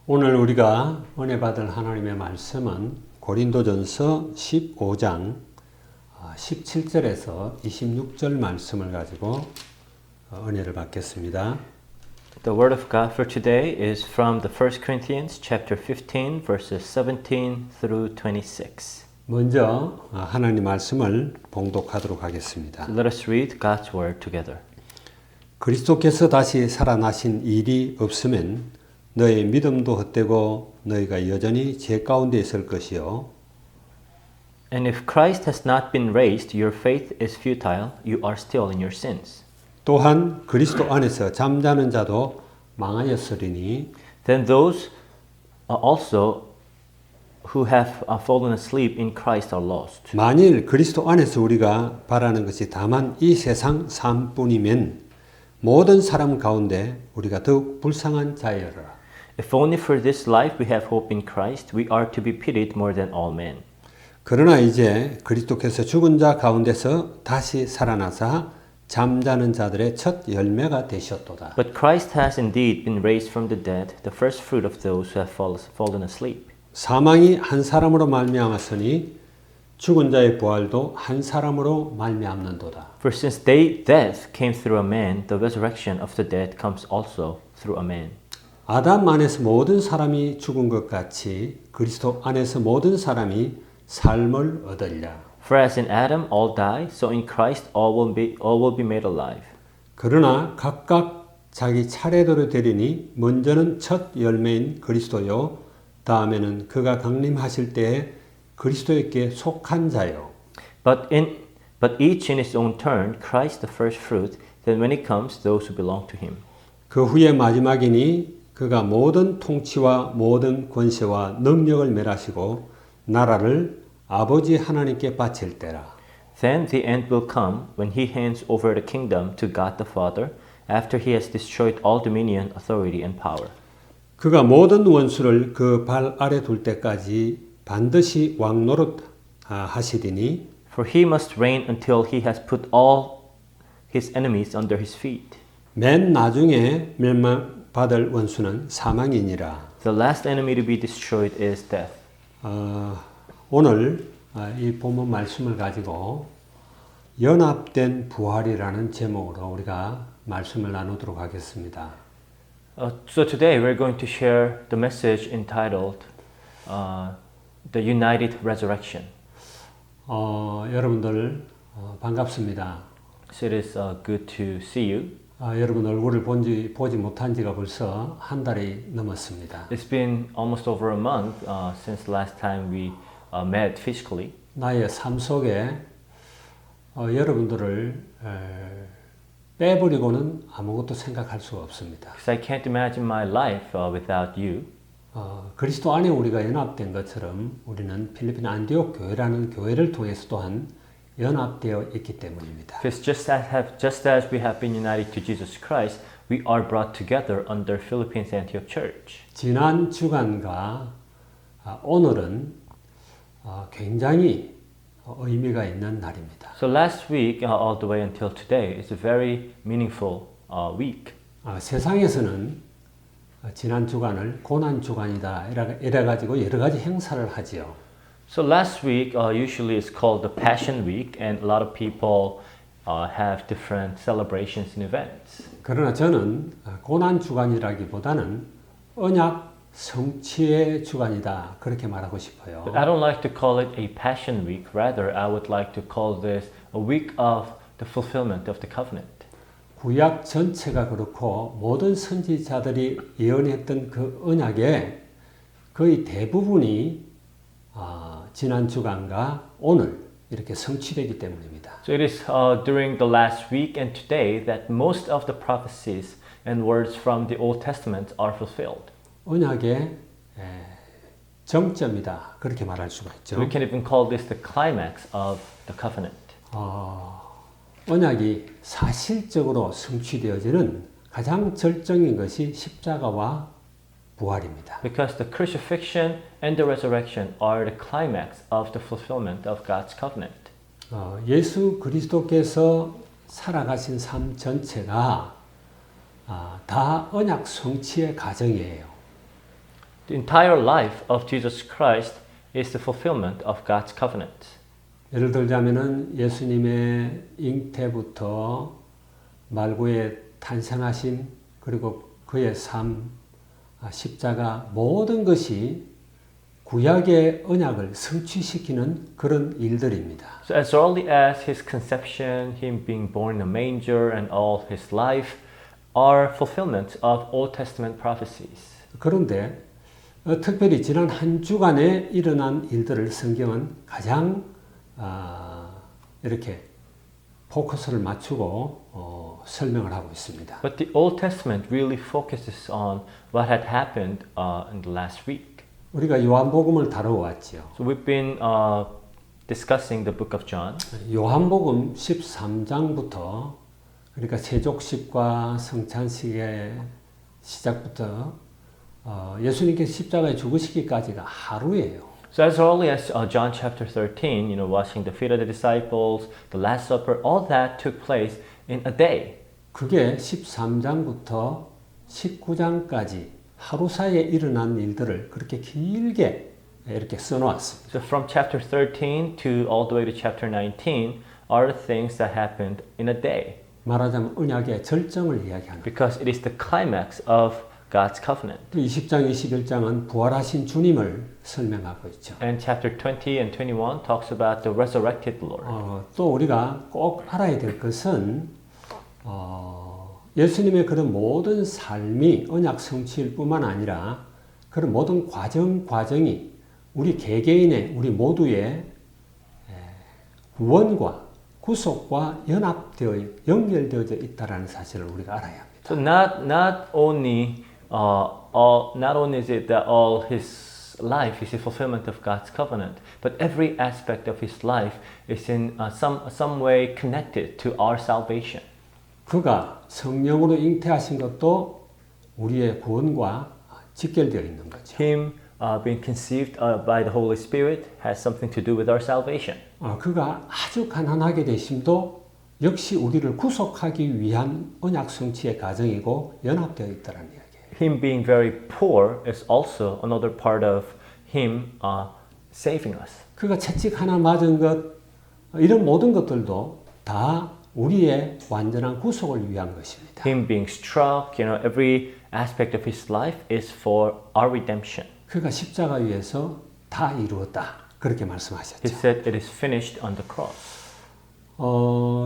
오늘 우리가 은혜 받을 하나님의 말씀은 고린도전서 15장 17절에서 26절 말씀을 가지고 은혜를 받겠습니다. The word of God for today is from the 1 Corinthians chapter 15 verses 17 through 26. 먼저 하나님 말씀을 봉독하도록 하겠습니다. Let us read God's word together. 그리스도께서 다시 살아나신 일이 없으면 너의 믿음도 헛되고 너희가 여전히 죄 가운데 있을 것이요. And if Christ has not been raised, your faith is futile, you are still in your sins. 또한 그리스도 안에서 잠자는 자도 망하였으리니 Then those also who have fallen asleep in Christ are lost. 만일 그리스도 안에서 우리가 바라는 것이 다만 이 세상 삶뿐이면 모든 사람 가운데 우리가 더욱 불쌍한 자여라. If only for this life we have hope in Christ, we are to be pitied more than all men. 그러나 이제 그리스도께서 죽은 자 가운데서 다시 살아나사 잠자는 자들의 첫 열매가 되셨도다. But Christ has indeed been raised from the dead, the first fruit of those who have fallen asleep. 사망이 한 사람으로 말미암았으니 죽은 자의 부활도 한 사람으로 말미암는도다. For since death came through a man, the resurrection of the dead comes also through a man. 아담 안에서 모든 사람이 죽은 것 같이 그리스도 안에서 모든 사람이 삶을 얻으리라. For as in Adam all die, so in Christ all will be made alive. 그러나 각각 자기 차례대로 되리니 먼저는 첫 열매인 그리스도요, 다음에는 그가 강림하실 때에 그리스도에게 속한 자요. But each in his own turn, Christ the first fruit, then when he comes, those who belong to him. 그 후에 마지막이니 그가 모든 통치와 모든 권세와 능력을 멸하시고 나라를 아버지 하나님께 바칠 때라. Then the end will come when he hands over the kingdom to God the Father, after he has destroyed all dominion, authority, and power. 그가 모든 원수를 그 발 아래 둘 때까지 반드시 왕노릇 하시리니 For he must reign until he has put all his enemies under his feet. 맨 나중에 멸망받을 원수는 사망이니라. The last enemy to be destroyed is death. 오늘 이 본문 말씀을 가지고 연합된 부활이라는 제목으로 우리가 말씀을 나누도록 하겠습니다. So today we're going to share the message entitled The United Resurrection. 여러분들 반갑습니다. So it is good to see you. 여러분 얼굴을 보지 못한 지가 벌써 한 달이 넘었습니다. It's been almost over a month since last time we met physically. 나의 삶 속에 여러분들을 빼버리고는 아무것도 생각할 수가 없습니다. Because I can't imagine my life without you. 그리스도 안에 우리가 연합된 것처럼 우리는 필리핀 안디옥 교회라는 교회를 통해서 또한 연합되어 있기 때문입니다. Because just as we have been united to Jesus Christ, we are brought together under Philippines Antioch Church. 지난 주간과 오늘은 굉장히 의미가 있는 날입니다. So last week all the way until today is a very meaningful week. 세상에서는 지난 주간을 고난 주간이다 이래 가지고 여러 가지 행사를 하지요. So last week usually is called the Passion Week, and a lot of people have different celebrations and events. 그러나 저는 고난 주간이라기보다는 언약 성취의 주간이다 그렇게 말하고 싶어요. But I don't like to call it a Passion Week. Rather, I would like to call this a week of the fulfillment of the covenant. 구약 전체가 그렇고 모든 선지자들이 예언했던 그 언약의 거의 대부분이 지난 주간과 오늘 이렇게 성취되기 때문입니다. So it is during the last week and today that most of the prophecies and words from the Old Testament are fulfilled. 언약의 정점이다 그렇게 말할 수가 있죠. We can even call this the climax of the covenant. 언약이 사실적으로 성취되어지는 가장 절정인 것이 십자가와 부활입니다. Because the crucifixion and the resurrection are the climax of the fulfillment of God's covenant. 예수 그리스도께서 살아가신 삶 전체가 다 언약 성취의 과정이에요. The entire life of Jesus Christ is the fulfillment of God's covenant. 예를 들자면은 예수님의 잉태부터 말구에 탄생하심 그리고 그의 삶, 십자가 모든 것이 구약의 언약을 성취시키는 그런 일들입니다. So as early as his conception, him being born in a manger, and all his life are fulfillment of Old Testament prophecies. 그런데 특별히 지난 한 주간에 일어난 일들을 성경은 가장 이렇게 포커스를 맞추고 설명을 하고 있습니다. But the Old Testament really focuses on what had happened in the last week. 우리가 요한복음을 다뤄왔지요. So we've been discussing the book of John. 요한복음 13장부터 그러니까 세족식과 성찬식의 시작부터 예수님께서 십자가에 죽으시기까지가 하루예요. So as early as John chapter 13, washing the feet of the disciples, the Last Supper, all that took place in a day. 그게 13장부터 19장까지 하루 사이에 일어난 일들을 그렇게 길게 이렇게 써놓았습니다. So from chapter 13 to all the way to chapter 19 are the things that happened in a day. 말하자면 언약의 절정을 이야기하는. Because it is the climax of God's covenant. 20장, 21장은 부활하신 주님을 설명하고 있죠. And chapter 20 and 21 talks about the resurrected Lord. 또 우리가 꼭 알아야 될 것은 예수님의 그런 모든 삶이 언약 성취일 뿐만 아니라 그런 모든 과정이 우리 개개인의 우리 모두의 구원과 구속과 연결되어져 있다라는 사실을 우리가 알아야 합니다. So not only is it that all his life is a fulfillment of God's covenant, but every aspect of his life is in some way connected to our salvation. 그가 성령으로 잉태하신 것도 우리의 구원과 직결되어 있는 거죠. Him being conceived by the Holy Spirit has something to do with our salvation. 그가 아주 가난하게 되심도 역시 우리를 구속하기 위한 언약 성취의 과정이고 연합되어 있다는 이야기예요. Him being very poor is also another part of him saving us. 그가 채찍 하나 맞은 것 이런 모든 것들도 다 우리의 완전한 구속을 위한 것입니다. Him being struck, every aspect of his life is for our redemption. 그가 십자가 위에서 다 이루었다. 그렇게 말씀하셨죠. He said it is finished on the cross.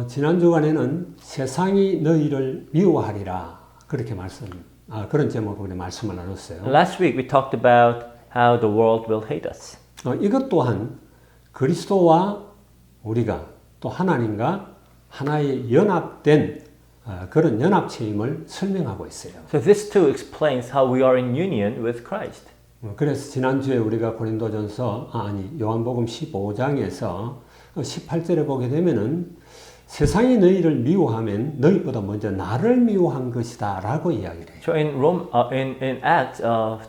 지난 주간에는 세상이 너희를 미워하리라. 그렇게 그런 제목으로 말씀을 나눴어요. Last week we talked about how the world will hate us. 이것 또한 그리스도와 우리가 또 하나님과 하나의 연합된 그런 연합체임을 설명하고 있어요. So this too explains how we are in union with Christ. 그래서 지난주에 우리가 요한복음 15장에서 18절에 보게 되면은 세상이 너희를 미워하면 너희보다 먼저 나를 미워한 것이다 라고 이야기를 해요. So in Acts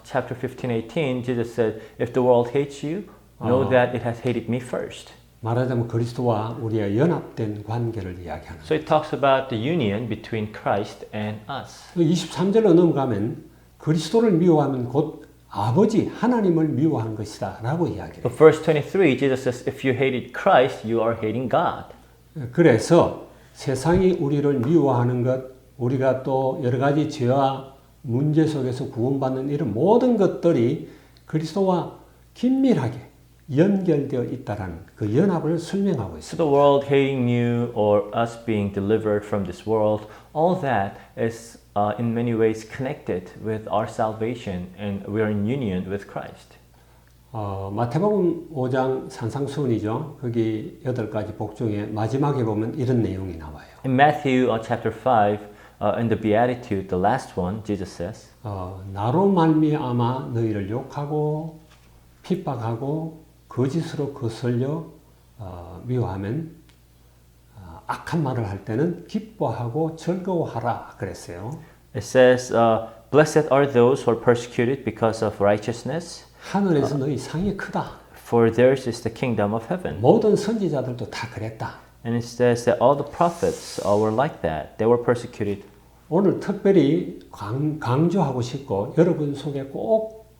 chapter 15-18, Jesus said, if the world hates you, know that it has hated me first. 말하자면 그리스도와 우리의 연합된 관계를 이야기하는. So it talks about the union between Christ and us. 23절로 넘어가면 그리스도를 미워하면 곧 아버지 하나님을 미워한 것이다 라고 이야기해요. But verse 23, Jesus says, if you hated Christ, you are hating God. 그래서 세상이 우리를 미워하는 것, 우리가 또 여러 가지 죄와 문제 속에서 구원받는 이런 모든 것들이 그리스도와 긴밀하게 연결되어 있다라는 그 연합을 설명하고 So 있습니다. the world hating you or us being delivered from this world, all that is in many ways connected with our salvation and we are in union with Christ. 마태복음 5장 산상수훈이죠. 거기 8가지 복 중에 마지막에 보면 이런 내용이 나와요. In Matthew chapter 5, in the Beatitude, the last one, Jesus says, 나로 말미암아 너희를 욕하고 핍박하고 거짓으로 거슬려 미워하면 악한 말을 할 때는 기뻐하고 즐거워하라 그랬어요. it says, blessed are those who are persecuted because of righteousness, 하늘에서 너희 상이 크다. for theirs is the kingdom of heaven. 모든 선지자들도 다 그랬다. And it says that all the prophets were like that. They were persecuted. 오늘 특별히 강조하고 싶고 여러분 속에 꼭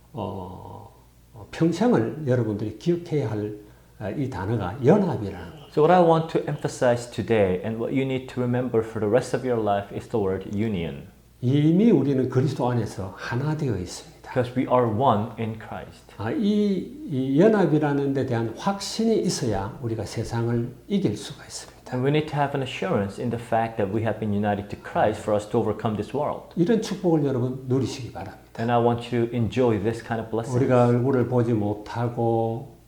평생을 여러분들이 기억해야 할 이 단어가 연합이라는 거. So what I want to emphasize today and what you need to remember for the rest of your life is the word union. 이미 우리는 그리스도 안에서 하나 되어 있습니다. Because we are one in Christ. 이 연합이라는 데 대한 확신이 있어야 우리가 세상을 이길 수가 있습니다. And we need to have an assurance in the fact that we have been united to Christ for us to overcome this world. 이런 축복을 여러분 누리시기 바랍니다. And I want you to enjoy this kind of blessing. 우리가 얼굴을 보지 못하고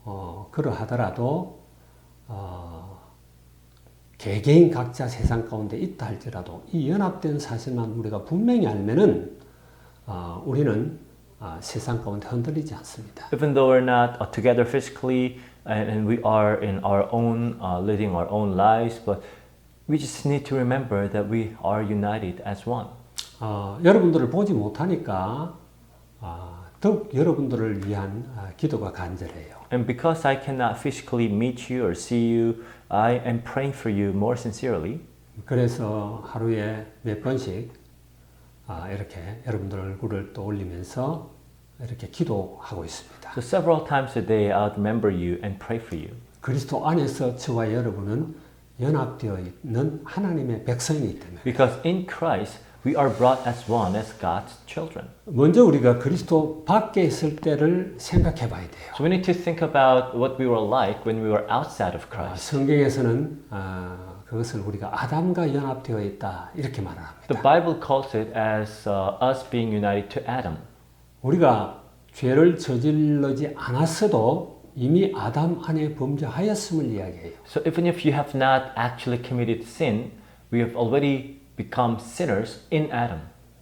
그러하더라도 개개인 각자 세상 가운데 있다 할지라도 이 연합된 사실만 우리가 분명히 알면은 우리는 세상 가운데 흔들리지 않습니다. Even though we're not together physically and we are in our own living our own lives, but we just need to remember that we are united as one. 여러분들을 보지 못하니까 더욱 여러분들을 위한 기도가 간절해요. And because I cannot physically meet you or see you, I am praying for you more sincerely. 그래서 하루에 몇 번씩 이렇게 여러분들 얼굴을 또 올리면서 이렇게 기도하고 있습니다. So several times a day I'll remember you and pray for you. 그리스도 안에서 저와 여러분은 연합되어 있는 하나님의 백성이기 때문에 Because in Christ we are brought as one as God's children. 먼저 우리가 그리스도 밖에 있을 때를 생각해 봐야 돼요. So we need to think about what we were like when we were outside of Christ. 성경에서는 그것을 우리가 아담과 연합되어 있다 이렇게 말을 합니다. The Bible calls it as us being united to Adam. 우리가 죄를 저질러지 않았어도 이미 아담 안에 범죄하였음을 이야기해요. So even if you have not actually committed sin, we have already become sinners in Adam.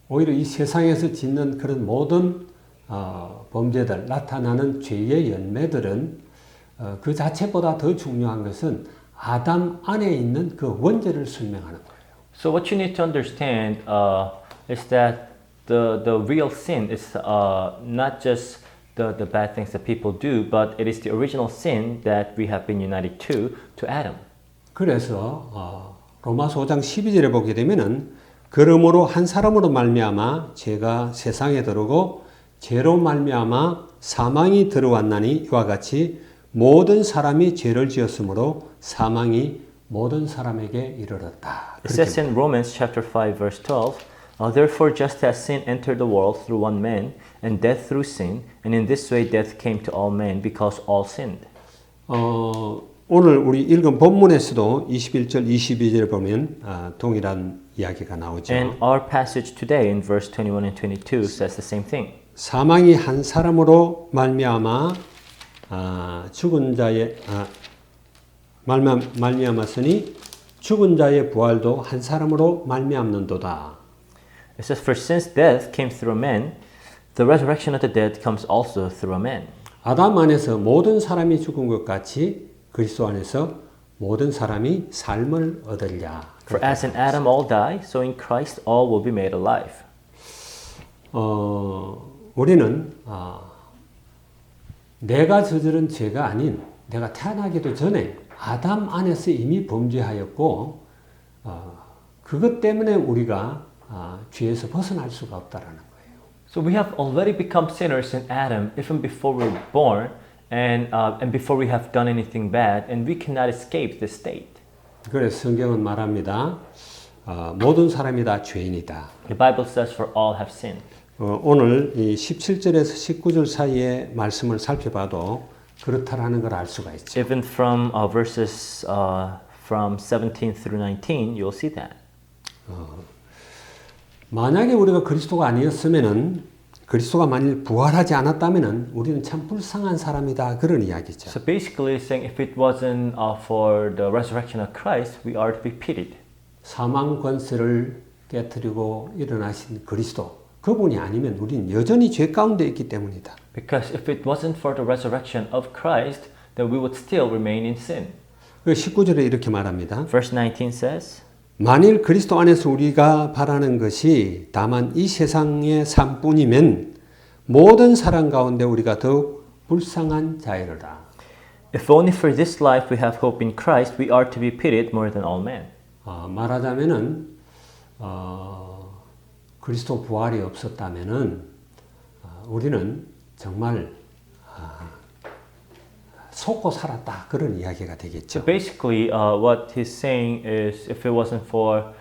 오히려 이 세상에서 짓는 그런 모든 범죄들, 나타나는 죄의 열매들은 그 자체보다 더 중요한 것은 아담 안에 있는 그 원죄를 설명하는 거예요. So what you need to understand is that the real sin is not just the bad things that people do, but it is the original sin that we have been united to Adam. 그래서 로마서 5장 12절에 보게 되면은 그러므로 한 사람으로 말미암아 죄가 세상에 들어오고 죄로 말미암아 사망이 들어왔나니 이와 같이 모든 사람이 죄를 지었으므로 사망이 모든 사람에게 이르렀다. It says in Romans chapter 5 verse 12, therefore just as sin entered the world through one man and death through sin, and in this way death came to all men because all sinned. 오늘 우리 읽은 본문에서도 21절, 22절에 보면 동일한 이야기가 나오죠. And our passage today in verse 21 and 22 says the same thing. 사망이 한 사람으로 말미암아 죽은 자의 말미암았으니 죽은 자의 부활도 한 사람으로 말미암는도다. It says, for since death came through a man, the resurrection of the dead comes also through a man. 아담 안에서 모든 사람이 죽은 것 같이 그리스도 안에서 모든 사람이 삶을 얻으리라. For as in Adam all die, so in Christ all will be made alive. 우리는 내가 저지른 죄가 아닌 내가 태어나기도 전에 아담 안에서 이미 범죄하였고 그것 때문에 우리가 죄에서 벗어날 수가 없다라는 거예요. So we have already become sinners in Adam even before we were born and before we have done anything bad, and we cannot escape this state. 그래서 성경은 말합니다. 모든 사람이 다 죄인이다. The Bible says for all have sinned. 오늘 이 17절에서 19절 사이의 말씀을 살펴봐도 그렇다라는 걸 알 수가 있죠. Even from verses from 17 through 19, you'll see that. 만약에 우리가 그리스도가 아니었으면은 그리스도가 만일 부활하지 않았다면은 우리는 참 불쌍한 사람이다 그런 이야기죠. So basically, it's saying if it wasn't for the resurrection of Christ, we are to be pitied. 사망 권세를 깨뜨리고 일어나신 그리스도 그분이 아니면 우리는 여전히 죄 가운데 있기 때문이다. Because if it wasn't for the resurrection of Christ, then we would still remain in sin. 19절에 이렇게 말합니다. Verse 19 says, 만일 그리스도 안에서 우리가 바라는 것이 다만 이 세상의 삶뿐이면 모든 사람 가운데 우리가 더욱 불쌍한 자이로다. if only for this life we have hope in Christ, we are to be pitied more than all men. 말하자면은 그리스도 부활이 없었다면은 우리는 정말 속고 살았다 그런 이야기가 So 되겠죠. basically, what he's saying is, if it wasn't for,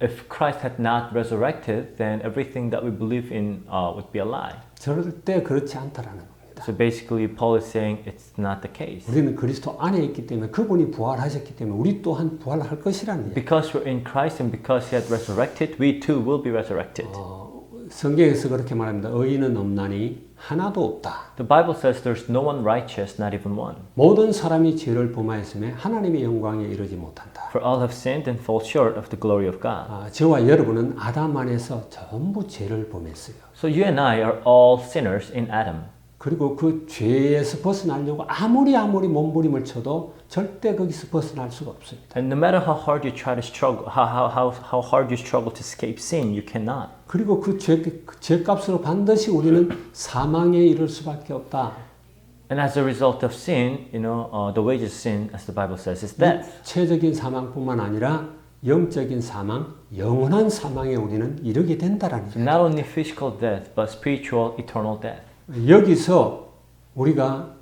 if Christ had not resurrected, then everything that we believe in would be a lie. 절대 그렇지 않다라는 겁니다. So basically, Paul is saying it's not the case. 우리는 그리스도 안에 있기 때문에 그분이 부활하셨기 때문에 우리 또한 부활할 것이라는 이야기. Because we're in Christ and because He had resurrected, we too will be resurrected. 성경에서 그렇게 말합니다. 의인은 없나니 하나도 없다. The Bible says there's no one righteous, not even one. 모든 사람이 죄를 범하였으며 하나님의 영광에 이르지 못한다. For all have sinned and fall short of the glory of God. 저와 여러분은 아담 안에서 전부 죄를 범했어요. So you and I are all sinners in Adam. 그리고 그 죄에서 벗어나려고 아무리 몸부림을 쳐도 절대 거기서 벗어날 수가 없습니다. And no matter how hard you try to struggle, how hard you struggle to escape sin, you cannot. 그리고 그 죄값으로 반드시 우리는 사망에 이를 수밖에 없다. And as a result of sin, the wages of sin, as the Bible says, is death. 육체적인 사망뿐만 아니라 영적인 사망, 영원한 사망에 우리는 이르게 된다라는 So not only physical death, but spiritual, eternal death. 여기서 우리가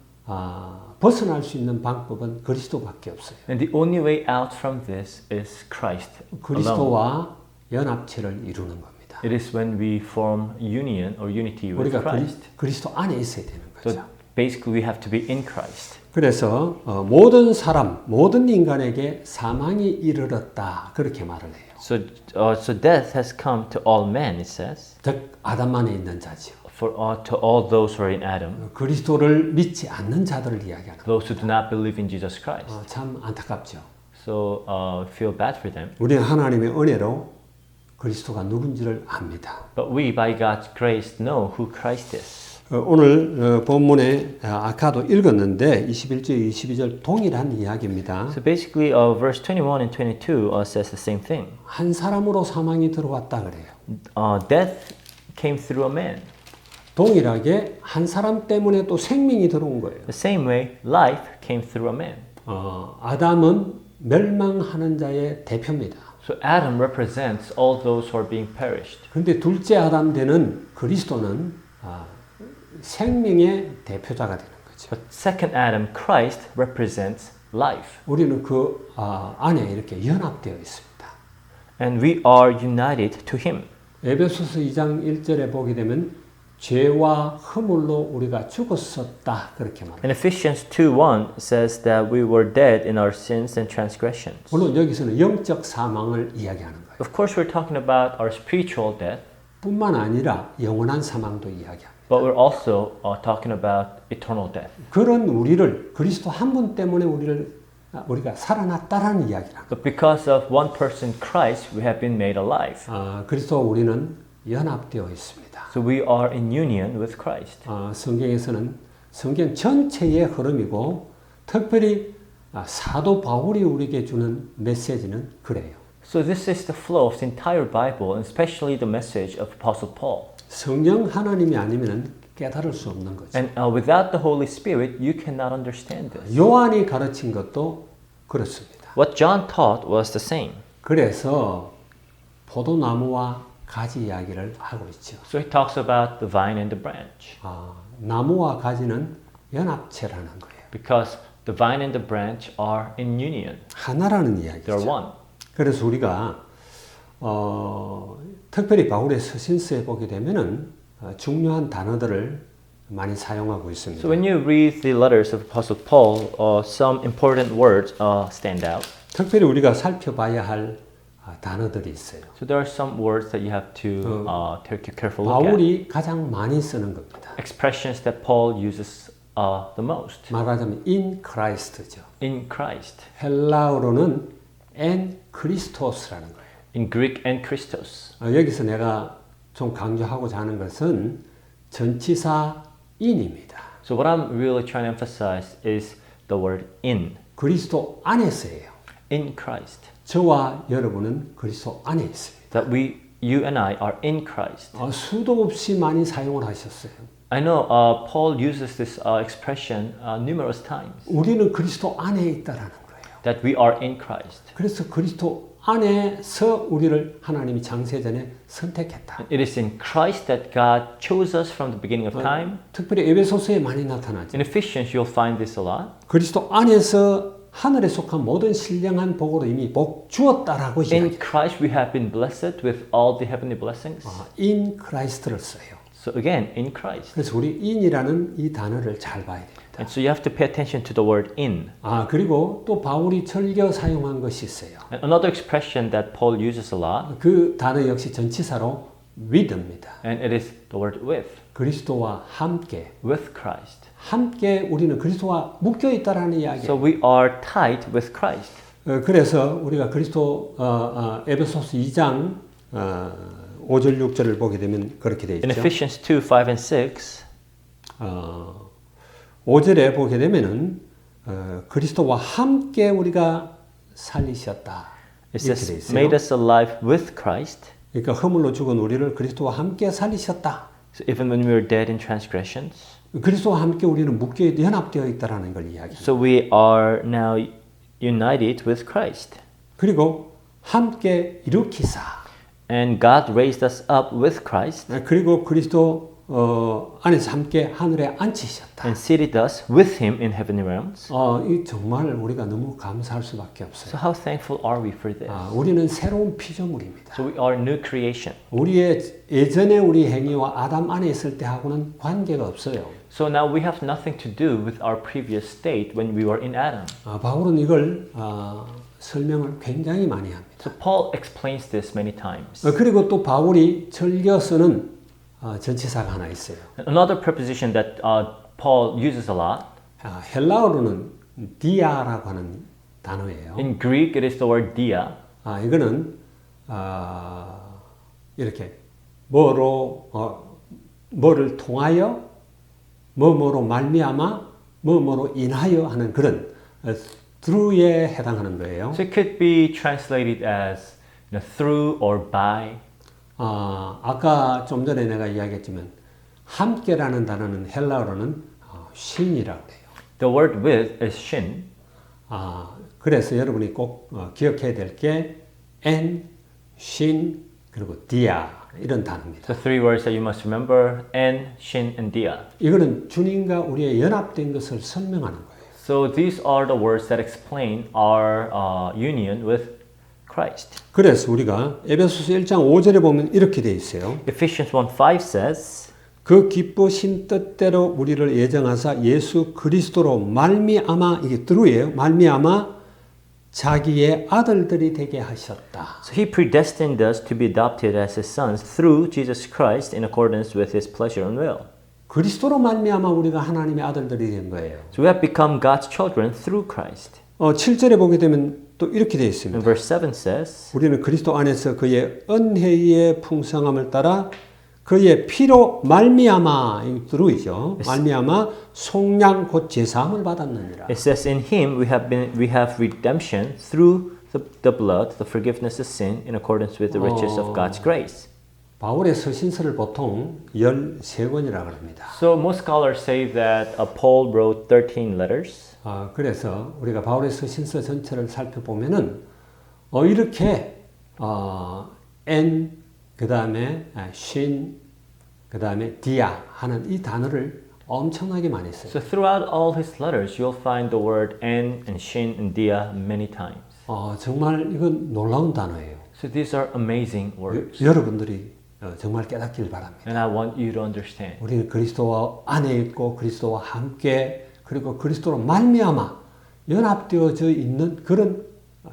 벗어날 수 있는 방법은 그리스도밖에 없어요. And the only way out from this is Christ alone. 그리스도와 연합체를 이루는 겁니다. It is when we form union or unity with 우리가 Christ. 그리스도 안에 있어야 되는 So 거죠. basically we have to be in Christ. 그래서 모든 사람, 모든 인간에게 사망이 이르렀다 그렇게 말을 해요. So death has come to all men, it says. 즉 아담 안에 있는 자지요. To all those who are in Adam, 그리스도를 믿지 않는 자들을 이야기하는 those who do not believe in Jesus Christ. 참 안타깝죠. So feel bad for them. 우리는 하나님의 은혜로 그리스도가 누군지를 압니다. But we, by God's grace, know who Christ is. 오늘 본문에 아까도 읽었는데 21절, 22절 동일한 이야기입니다. So basically, verse 21 and 22 says the same thing. 한 사람으로 사망이 들어왔다 그래요. Death came through a man. 동일하게 한 사람 때문에 또 생명이 들어온 거예요. The same way, life came through a man. 아담은 멸망하는 자의 대표입니다. So Adam represents all those who are being perished. 그런데 둘째 아담 되는 그리스도는 생명의 대표자가 되는 거죠. But second Adam, Christ, represents life. 우리는 그 안에 이렇게 연합되어 있습니다. And we are united to Him. 에베소서 2장 1절에 보게 되면 죄와 허물로 우리가 죽었었다 그렇게 말합니다. And Ephesians 2:1 says that we were dead in our sins and transgressions. 물론 여기서는 영적 사망을 이야기하는 거예요. Of course, we're talking about our spiritual death, 뿐만 아니라 영원한 사망도 이야기합니다. but we're also talking about eternal death. 그런 우리를 그리스도 한 분 때문에 우리가 살아났다라는 이야기랍니다. But because of one person, Christ, we have been made alive. 그리스도 우리는 연합되어 있습니다. So we are in union with Christ. 성경에서는 성경 전체의 흐름이고 특별히 사도 바울이 우리에게 주는 메시지는 그래요. So this is the flow of the entire Bible, and especially the message of Apostle Paul. 성령 하나님이 아니면 깨달을 수 없는 거죠. And without the Holy Spirit, you cannot understand this. 요한이 가르친 것도 그렇습니다. What John taught was the same. 그래서 포도나무와 가지 이야기를 하고 있죠. So he talks about the vine and the branch. 나무와 가지는 연합체라는 거예요. Because the vine and the branch are in union. 하나라는 They're 이야기죠. one. 그래서 우리가 특별히 바울의 서신서에 보게 되면은 중요한 단어들을 많이 사용하고 있습니다. So when you read the letters of Apostle Paul, some important words stand out. 특별히 우리가 살펴봐야 할 단어들이 있어요. So there are some words that you have to take a careful look at. 바울이 가장 많이 쓰는 겁니다. Expressions that Paul uses the most. 말하자면 in Christ죠. In Christ. 헬라어로는 en Christos라는 거예요. In Greek, en Christos. 여기서 내가 좀 강조하고자 하는 것은 전치사 in입니다. So what I'm really trying to emphasize is the word in. 그리스도 안에서예요. In Christ. 저와 여러분은 그리스도 안에 있습니다. That you and I are in Christ. 수도 없이 많이 사용을 하셨어요. I know Paul uses this expression numerous times. 우리는 그리스도 안에 있다라는 거예요. That we are in Christ. 그래서 그리스도 안에서 우리를 하나님이 창세전에 선택했다. It is in Christ that God chose us from the beginning of time. 특별히 에베소서에 많이 나타나죠. In Ephesians, you'll find this a lot. 그리스도 안에서 하늘에 속한 모든 신령한 복으로 이미 복 주었다라고 In 이야기해요. Christ, we have been blessed with all the heavenly blessings. in Christ를 써요. So again, in Christ. 그래서 우리 in이라는 이 단어를 잘 봐야 됩니다. And so you have to pay attention to the word in. 그리고 또 바울이 즐겨 사용한 것이 있어요. And another expression that Paul uses a lot, 그 단어 역시 전치사로 with입니다. and it is the word with. 그리스도와 함께. With Christ. 함께 우리는 그리스도와 묶여 있다라는 이야기예요. So we are tied with Christ. 그래서 우리가 그리스도 에베소서 2장 5절 6절을 보게 되면 그렇게 돼 In 있죠. Ephesians 2, 5 and 6, 5절에 보게 되면은 그리스도와 함께 우리가 살리셨다. it 이렇게 돼 says, 있어요. made us alive with Christ. 그러니까 허물로 죽은 우리를 그리스도와 함께 살리셨다. So even when we were dead in transgressions. 그리스도와 함께 우리는 묶여 연합되어 있다라는 걸 이야기합니다. So we are now united with Christ. 그리고 함께 일으키사. And God raised us up with Christ 그리고 그리스도 안에서 함께 하늘에 앉히셨다. and seated us with Him in heavenly realms. 이 정말 우리가 너무 감사할 수밖에 없어요. So how thankful are we for this? 우리는 새로운 피조물입니다. So we are new creation. 우리의 예전에 우리 행위와 아담 안에 있을 때하고는 관계가 없어요. So now we have nothing to do with our previous state when we were in Adam. 바울은 이걸 설명을 굉장히 많이 합니다. So Paul explains this many times. 그리고 또 바울이 즐겨 쓰는 전치사가 하나 있어요. Another preposition that Paul uses a lot. 헬라어로는 디아라고 하는 단어예요. In Greek, it is the word dia. 이거는 이렇게 뭐를 통하여 뭐뭐로 말미암아 뭐뭐로 인하여 하는 그런 through에 해당하는 거예요. So it could be translated as through or by. 아까 좀 전에 내가 이야기했지만 함께라는 단어는 헬라어로는 신이라고 해요. The word with is shin. 그래서 여러분이 꼭 기억해야 될 게 en, shin, 그리고 dia 이런 단어입니다. The three words that you must remember, en, shin, and dia. 이거는 주님과 우리의 연합된 것을 설명하는 거예요. So these are the words that explain our union with Christ. 그래서 우리가 에베소서 1장 5절에 보면 이렇게 돼 있어요. Ephesians 1:5 says, 그 기쁘신 뜻대로 우리를 예정하사 예수 그리스도로 말미암아 이게 through예요. 말미암아 자기의 아들들이 되게 하셨다. so He predestined us to be adopted as His sons through Jesus Christ in accordance with His pleasure and will. 그리스도로 말미암아 우리가 하나님의 아들들이 된 거예요. So we have become God's children through Christ. 7절에 보게 되면 또 이렇게 되어 And 있습니다. verse 7 says, 우리는 그리스도 안에서 그의 은혜의 풍성함을 따라 그의 피로 말미암아 through이죠. 말미암아 속량 곧 제사함을 받았느니라. it says, in Him we have redemption through the blood, the forgiveness of sin, in accordance with the riches of God's grace. 바울의 서신서를 보통 13권이라고 합니다. So most scholars say that Paul wrote 13 letters. 그래서 우리가 바울의 서신서 전체를 살펴보면은 이렇게 n 그다음에 shin 그다음에 dia 하는 이 단어를 엄청나게 많이 써요. So throughout all his letters, you'll find the word en and shin and dia many times. 정말 이건 놀라운 단어예요. So these are amazing words. 여러분들이 정말 깨닫길 바랍니다. And I want you to understand. 우리는 그리스도와 안에 있고 그리스도와 함께 그리고 그리스도로 말미암아 연합되어져 있는 그런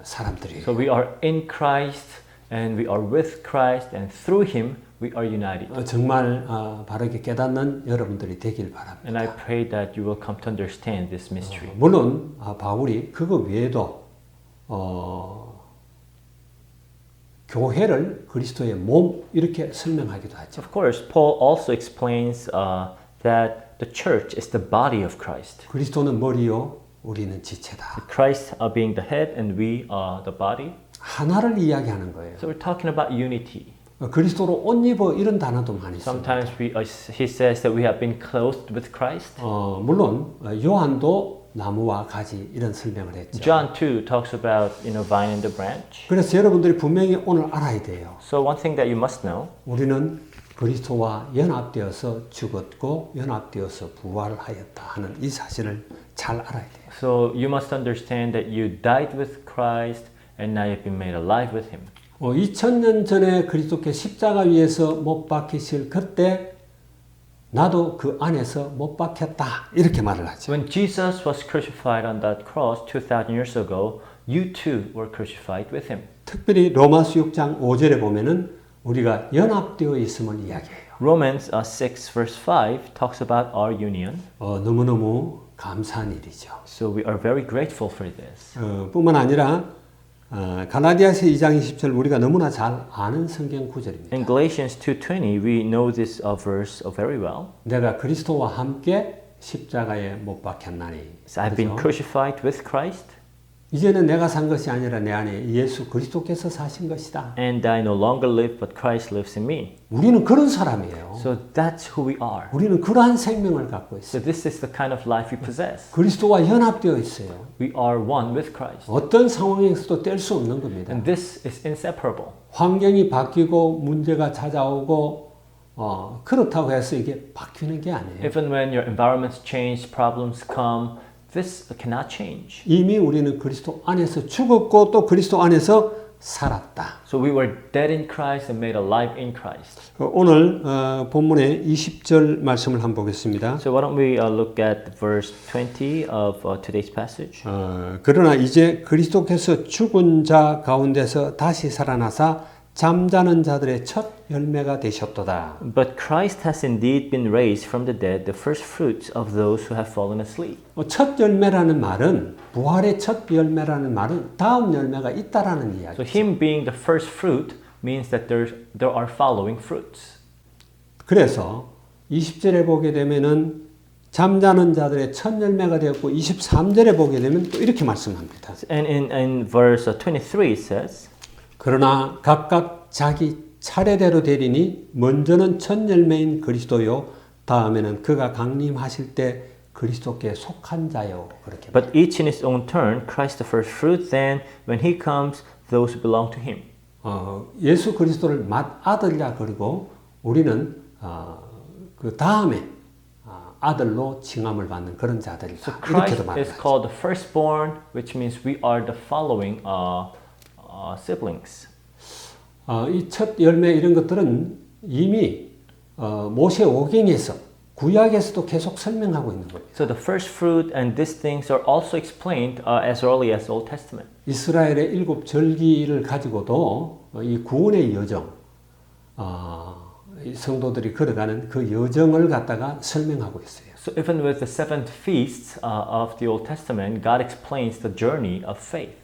사람들이에요. So we are in Christ and we are with Christ and through Him we are united. 정말 바르게 깨닫는 여러분들이 되길 바랍니다. And I pray that you will come to understand this mystery. 물론 바울이 그거 외에도 교회를 그리스도의 몸 이렇게 설명하기도 하죠. Of course, Paul also explains that the church is the body of Christ. 그리스도는 머리요, 우리는 지체다. Christ being the head and we are the body. 하나를 이야기하는 거예요. So we're talking about unity. 그리스도로 옷 입어 이런 단어도 많이 써요. Sometimes he says that we have been clothed with Christ. 물론 요한도 나무와 가지 이런 설명을 했죠. John 2 talks about vine and the branch. 그래서 여러분들이 분명히 오늘 알아야 돼요. So one thing that you must know, 우리는 그리스도와 연합되어서 죽었고 연합되어서 부활하였다 하는 이 사실을 잘 알아야 돼요. so you must understand that you died with Christ and now you've been made alive with Him. 2000년 전에 그리스도께 십자가 위에서 못 박히실 그때 나도 그 안에서 못 박혔다 이렇게 말을 하죠. When Jesus was crucified on that cross 2,000 years ago, you too were crucified with Him. 특별히 로마서 6장 5절에 보면은 우리가 연합되어 있음을 이야기해요. Romans 6 verse 5 talks about our union. 너무너무 감사한 일이죠. So we are very grateful for this. 뿐만 아니라 갈라디아서 2장 20절 우리가 너무나 잘 아는 성경 구절입니다. In Galatians 2:20 we know this verse very well. 내가 그리스도와 함께 십자가에 못 박혔나니. So I've been crucified with Christ. 이제는 내가 산 것이 아니라 내 안에 예수 그리스도께서 사신 것이다. And I no longer live, but Christ lives in me. 우리는 그런 사람이에요. So that's who we are. 우리는 그러한 생명을 갖고 So 있어요. this is the kind of life we possess. 그리스도와 연합되어 있어요. We are one with Christ. 어떤 상황에서도 뗄 수 없는 겁니다. And this is inseparable. 환경이 바뀌고 문제가 찾아오고 그렇다고 해서 이게 바뀌는 게 아니에요. Even when your environments change, problems come, this cannot change. 이미 우리는 그리스도 안에서 죽었고 또 그리스도 안에서 살았다. So we were dead in Christ and made alive in Christ. 오늘 본문의 20절 말씀을 한번 보겠습니다. So why don't we look at verse 20 of today's passage? 그러나 이제 그리스도께서 죽은 자 가운데서 다시 살아나사 잠자는 자들의 첫 열매가 되셨도다. But Christ has indeed been raised from the dead, the first fruits of those who have fallen asleep. 첫 열매라는 말은 부활의 첫 열매라는 말은 다음 열매가 있다라는 이야기. So him being the first fruit means that there are following fruits. 그래서 20절에 보게 되면은 잠자는 자들의 첫 열매가 되었고 23절에 보게 되면 또 이렇게 말씀합니다. And in verse 23 it says, 그러나 각각 자기 차례대로 되리니 먼저는 첫 열매인 그리스도요 다음에는 그가 강림하실 때 그리스도께 속한 자요 그렇게. But each in his own turn, Christ the first fruit, then when he comes, those who belong to him. 예수 그리스도를 맏아들이라 그리고 우리는 그 다음에 아들로 칭함을 받는 그런 자들이다. So 이렇게도 Christ is 말합니다. called the firstborn, which means we are the following siblings. 이 첫 열매 이런 것들은 이미 모세오경에서 구약에서도 계속 설명하고 있는 겁니다. So the first fruit and these things are also explained as early as Old Testament. 이스라엘의 7 절기를 가지고도 이 구원의 여정, 이 성도들이 걸어가는 그 여정을 갖다가 설명하고 있어요. So even with the 7 feasts of the Old Testament, God explains the journey of faith.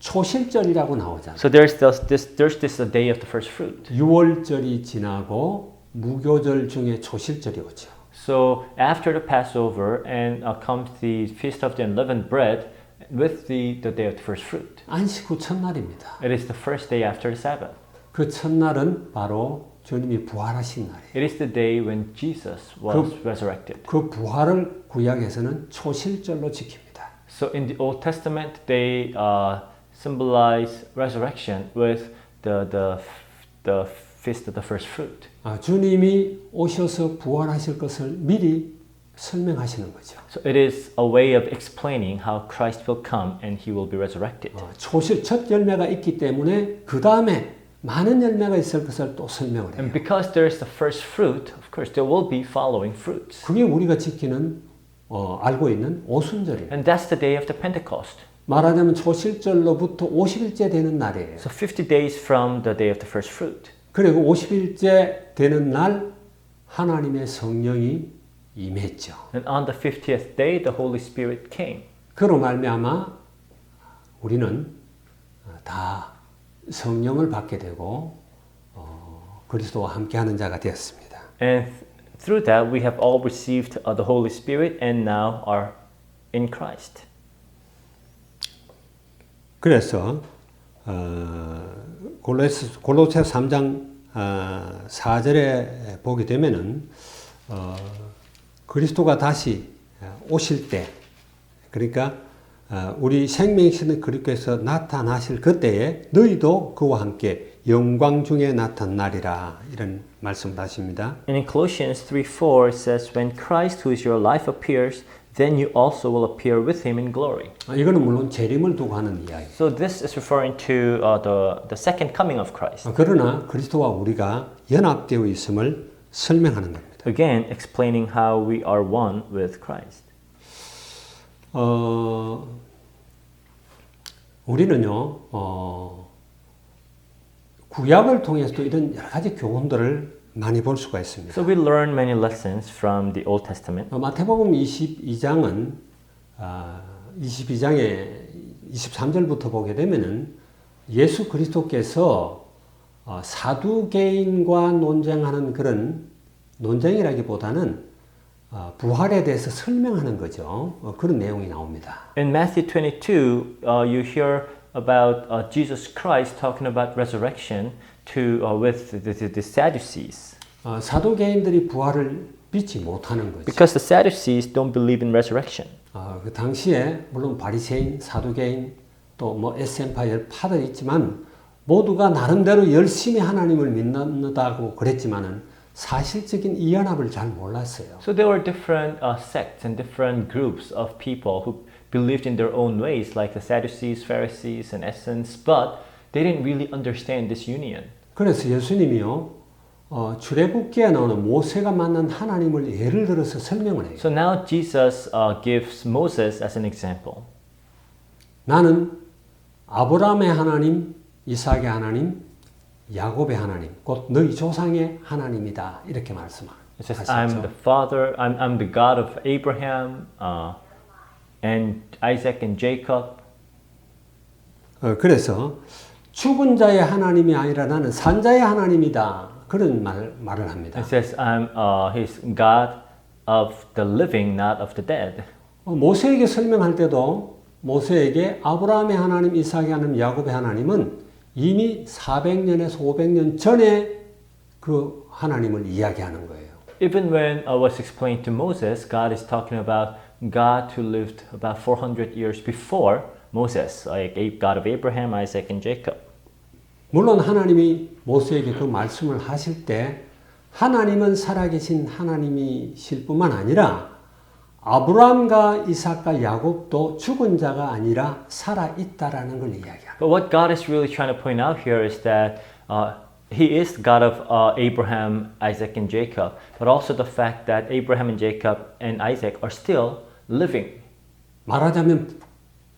초실절이라고 나오잖아요. So there's this the day of the first fruit. 유월절이 지나고 무교절 중에 초실절이 오죠. So after the Passover and comes the feast of the unleavened bread with the day of the first fruit. 안식 후 첫날입니다. It is the first day after the Sabbath. 그 첫날은 바로 주님이 부활하신 날이에요. It is the day when Jesus was resurrected. 그 부활을 구약에서는 초실절로 지킵니다. So in the Old Testament, they symbolize resurrection with the feast of the first fruit. 주님이 오셔서 부활하실 것을 미리 설명하시는 거죠. So it is a way of explaining how Christ will come and he will be resurrected. 초실 첫 열매가 있기 때문에 그 다음에 많은 열매가 있을 것을 또 설명을 해요. And because there is the first fruit, of course there will be following fruits. 그게 우리가 지키는 알고 있는 오순절이에요. And that's the day of the Pentecost. 말하자면 초실절로부터 50일째 되는 날이에요. So 50 days from the day of the first fruit. 그리고 50일째 되는 날 하나님의 성령이 임했죠. And on the 50th day, the Holy Spirit came. 그로 말미암아 우리는 다 성령을 받게 되고 그리스도와 함께하는 자가 되었습니다. And through that, we have all received the Holy Spirit and now are in Christ. 그래서 골로새 3장 4절에 보게 되면은 그리스도가 다시 오실 때 그러니까 우리 생명이신 그리스도께서 나타나실 그때에 너희도 그와 함께 영광 중에 나타나리라 이런 말씀을 하십니다. And in Colossians 3:4 it says, When Christ, who is your life, appears, then you also will appear with him in glory. 이거는 물론 재림을 두고 하는 이야기. So this is referring to the second coming of Christ. 그러나 그리스도와 우리가 연합되어 있음을 설명하는 겁니다. Again, explaining how we are one with Christ. 우리는요, 구약을 통해서도 이런 여러 가지 교훈들을 많이 볼 수가 있습니다. So we learn many lessons from the Old Testament. 마태복음 22장은 22장의 23절부터 보게 되면은 예수 그리스도께서 사두개인과 논쟁하는 그런 논쟁이라기보다는 부활에 대해서 설명하는 거죠. 그런 내용이 나옵니다. In Matthew 22, you hear about Jesus Christ talking about resurrection with the Sadducees. 사두개인들이 부활을 믿지 못하는 거죠. Because the Sadducees don't believe in resurrection. 그 당시에 물론 바리새인, 사두개인 또 뭐 에센파 열파들이 있지만 모두가 나름대로 열심히 하나님을 믿는다고 그랬지만은 사실적인 이 연합을 잘 몰랐어요. So there were different sects and different groups of people who believed in their own ways, like the Sadducees, Pharisees, and Essenes, but they didn't really understand this union. 그래서 예수님이요, 출애굽기에 나오는 모세가 만난 하나님을 예를 들어서 설명을 해요. So now Jesus gives Moses as an example. 나는 아브라함의 하나님, 이삭의 하나님, 야곱의 하나님, 곧 너희 조상의 하나님이다 이렇게 말씀하시죠. It says, I'm the father, I'm the God of Abraham and Isaac and Jacob. 그래서 죽은 자의 하나님이 아니라 나는 산 자의 하나님이다 그런 말을 합니다. It says, I'm His God of the living, not of the dead. 모세에게 설명할 때도 모세에게 아브라함의 하나님, 이삭의 하나님, 야곱의 하나님은 이미 400년에서 500년 전에 그 하나님을 이야기하는 거예요. Even when I was explained to Moses, God is talking about God who lived about 400 years before Moses, like God of Abraham, Isaac, and Jacob. 물론 하나님이 모세에게 그 말씀을 하실 때 하나님은 살아계신 하나님이실 뿐만 아니라 아브라함과 이삭과 야곱도 죽은 자가 아니라 살아있다라는 걸 이야기합니다. But what God is really trying to point out here is that He is God of Abraham, Isaac, and Jacob, but also the fact that Abraham and Jacob and Isaac are still living. 말하자면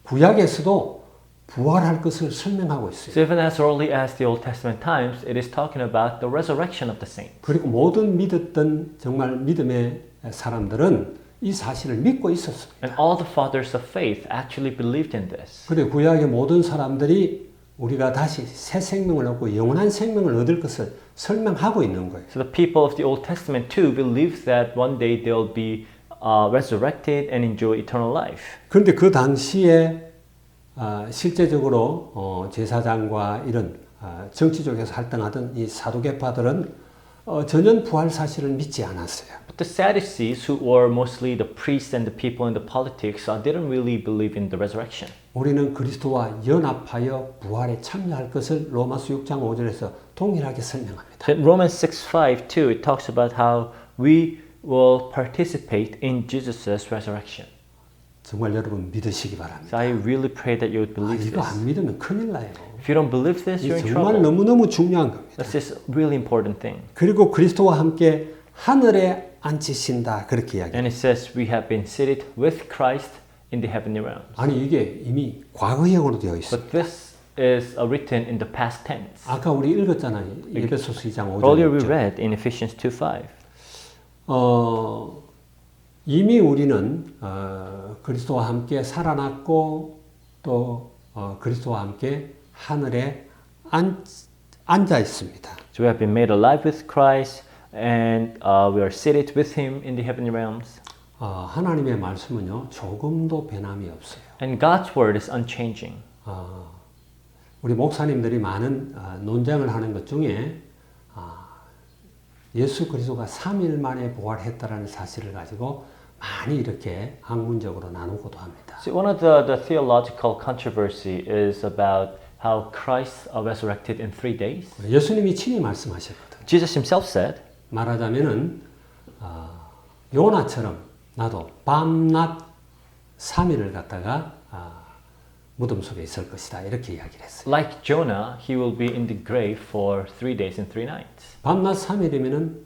구약에서도 부활할 것을 설명하고 있어요. So even as early as the Old Testament times, it is talking about the resurrection of the saints. 그리고 모든 믿었던 정말 믿음의 사람들은 이 사실을 믿고 있었습니다. And all the fathers of faith actually believed in this. 그리고 구약의 모든 사람들이 우리가 다시 새 생명을 얻고 영원한 생명을 얻을 것을 설명하고 있는 거예요. So the people of the Old Testament too believe that one day they'll be resurrected and enjoy eternal life. 그런데 그 당시에 실제적으로 제사장과 이런 정치적에서 활동하던 이 사두개파들은 전혀 부활 사실을 믿지 않았어요. But the Sadducees, who were mostly the priests and the people in the politics, didn't really believe in the resurrection. 우리는 그리스도와 연합하여 부활에 참여할 것을 로마서 6장 5절에서 동일하게 설명합니다. In Romans 6:5 too, it talks about how we will participate in Jesus' resurrection. 정말 여러분 믿으시기 So 바랍니다. I really pray that you would believe 이거 this. 안 믿으면 큰일 나요. If you don't believe this, you're in 정말 trouble. 너무너무 중요한 겁니다. That's just a really important thing. 그리고 그리스도와 함께 하늘에 앉히신다 그렇게 이야기합니다. And it says we have been seated with Christ in the heavenly realms. 아니 이게 이미 과거형으로 되어 있어요. But this is written in the past tense. 아까 우리 읽었잖아요. 에베소서 2장 5절. Earlier we read in Ephesians 2:5. 이미 우리는 그리스도와 함께 살아났고 또 그리스도와 함께 하늘에 앉아 있습니다. So we have been made alive with Christ and we are seated with him in the heavenly realms. 하나님의 말씀은요 조금도 변함이 없어요. And God's word is unchanging. 우리 목사님들이 많은 논쟁을 하는 것 중에 예수 그리스도가 3일 만에 부활했다라는 사실을 가지고 많이 이렇게 학문적으로 나누고도 합니다. See, one of the theological controversy is about how Christ resurrected in 3 days. 예수님이 친히 말씀하셨거든요. Jesus himself said, 말하자면은 요나처럼 나도 밤낮 3일을 갖다가 무덤 속에 있을 것이다 이렇게 이야기를 했어요. like Jonah, he will be in the grave for 3 days and 3 nights. 밤낮 3일이면은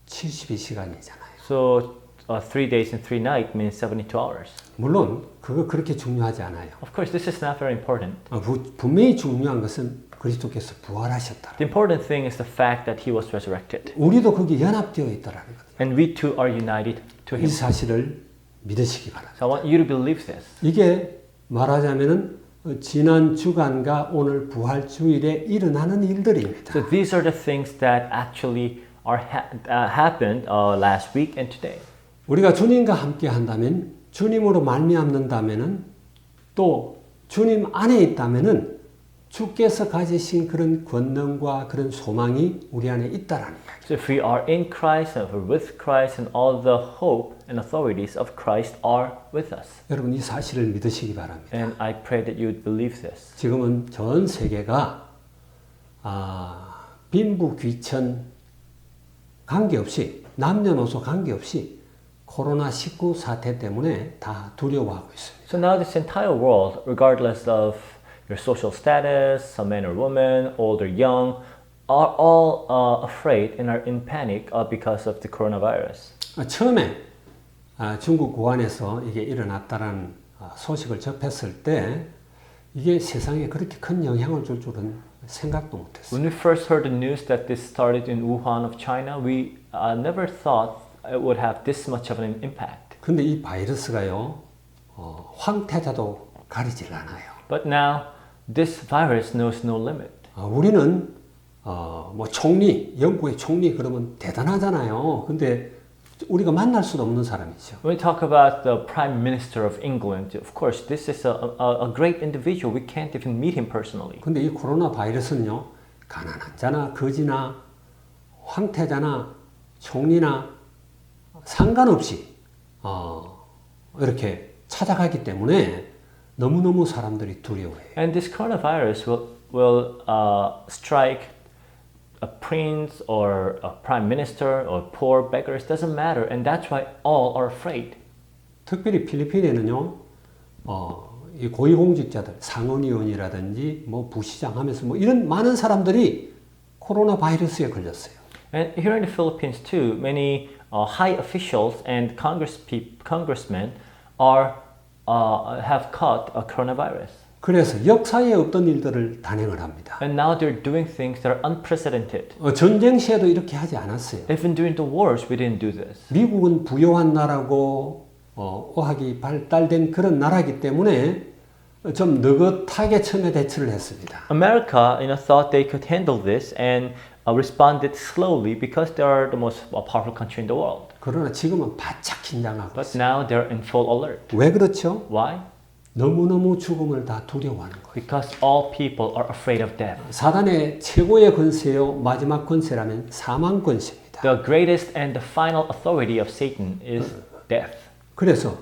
72시간이잖아요. So 3 days and 3 nights means 72 hours. 물론 그거 그렇게 중요하지 않아요. Of course, this is not very important. 분명히 중요한 것은 그리스도께서 부활하셨다. The important thing is the fact that he was resurrected. 우리도 거기 연합되어 있다라는 것. And we too are united to 이 him. 사실을 믿으시기 바랍니다. So I want you to believe this. 이게 말하자면은 지난 주간과 오늘 부활 주일에 일어나는 일들입니다. So these are the things that actually happened last week and today. 우리가 주님과 함께 한다면 주님으로 말미암는다면은 또 주님 안에 있다면은 주께서 가지신 그런 권능과 그런 소망이 우리 안에 있다라는 이야기. So if we are in Christ and we're with Christ and all the hope and authorities of Christ are with us. 여러분 이 사실을 믿으시기 바랍니다. And I pray that you would believe this. 지금은 전 세계가 빈부 귀천 관계없이 남녀노소 관계없이 코로나19 사태 때문에 다 두려워하고 있습니다. So now this entire world, regardless of your social status, a man or woman, old or young, are all afraid and are in panic because of the coronavirus. 처음에 중국 우한에서 이게 일어났다는 소식을 접했을 때 이게 세상에 그렇게 큰 영향을 줄 줄은 생각도 못했어요. When we first heard the news that this started in Wuhan of China, we never thought it would have this much of an impact. 근데 이 바이러스가요 황태자도 가리질 않아요. But now this virus knows no limit. 우리는 뭐 총리, 영국의 총리 그러면 대단하잖아요. 근데 우리가 만날 수도 없는 사람이죠. When we talk about the Prime Minister of England, of course, this is a great individual. We can't even meet him personally. 근데 이 코로나 바이러스는요, 가난한 자나 거지나 황태자나 총리나 상관없이 이렇게 찾아가기 때문에 너무너무 사람들이 두려워해요. And this coronavirus will strike a prince or a prime minister or poor beggars, doesn't matter. And that's why all are afraid. 특별히 필리핀에는요, 이 고위공직자들, 상원의원이라든지 뭐 부시장 하면서 뭐 이런 많은 사람들이 코로나 바이러스에 걸렸어요. And here in the Philippines too, many high officials and congressmen have caught a coronavirus. 그래서 역사에 없던 일들을 단행을 합니다. And now they're doing things that are unprecedented. 전쟁 시에도 이렇게 하지 않았어요. Even during the wars, we didn't do this. 미국은 부유한 나라고 어학이 발달된 그런 나라이기 때문에 좀 느긋하게 처음에 대처를 했습니다. America, thought they could handle this and responded slowly because they are the most powerful country in the world. 그러나 지금은 바짝 긴장하고 But 있어요. now they're in full alert. 왜 그렇죠? Why? 너무너무 죽음을 다 두려워하는 거예요. Because all people are afraid of death. 사단의 최고의 권세요, 마지막 권세라면 사망 권세입니다. The greatest and the final authority of Satan is death. 그래서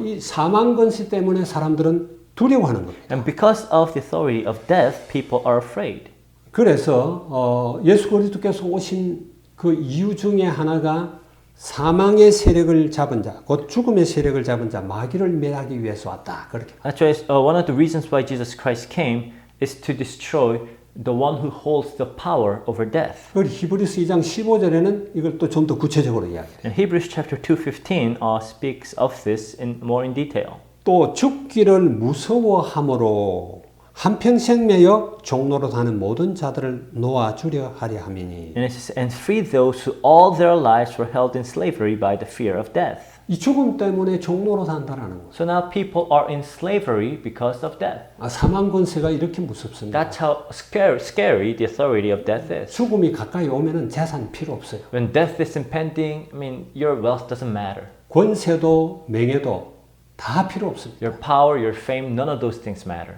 이 사망 권세 때문에 사람들은 두려워하는 겁니다. And because of the authority of death, people are afraid. 그래서 예수 그리스도께서 오신 그 이유 중에 하나가 사망의 세력을 잡은 자, 곧 죽음의 세력을 잡은 자, 마귀를 멸하기 위해서 왔다. 그렇게. That's why one of the reasons why Jesus Christ came is to destroy the one who holds the power over death. 그리고 히브리서 2장 15절에는 이걸 또 좀 더 구체적으로 이야기해요. And Hebrews chapter 2:15 speaks of this more in detail. 또 죽기를 무서워함으로 한평생 매여 종로로 사는 모든 자들을 놓아주려 하려 함이니. And it says, and free those who all their lives were held in slavery by the fear of death. 이 죽음 때문에 종로로 산다라는 거죠. So now people are in slavery because of death. 사망 권세가 이렇게 무섭습니다. That's how scary the authority of death is. 죽음이 가까이 오면은 재산 필요 없어요. When death is impending, your wealth doesn't matter. 권세도 명예도 다 필요 없습니다. Your power, your fame, none of those things matter.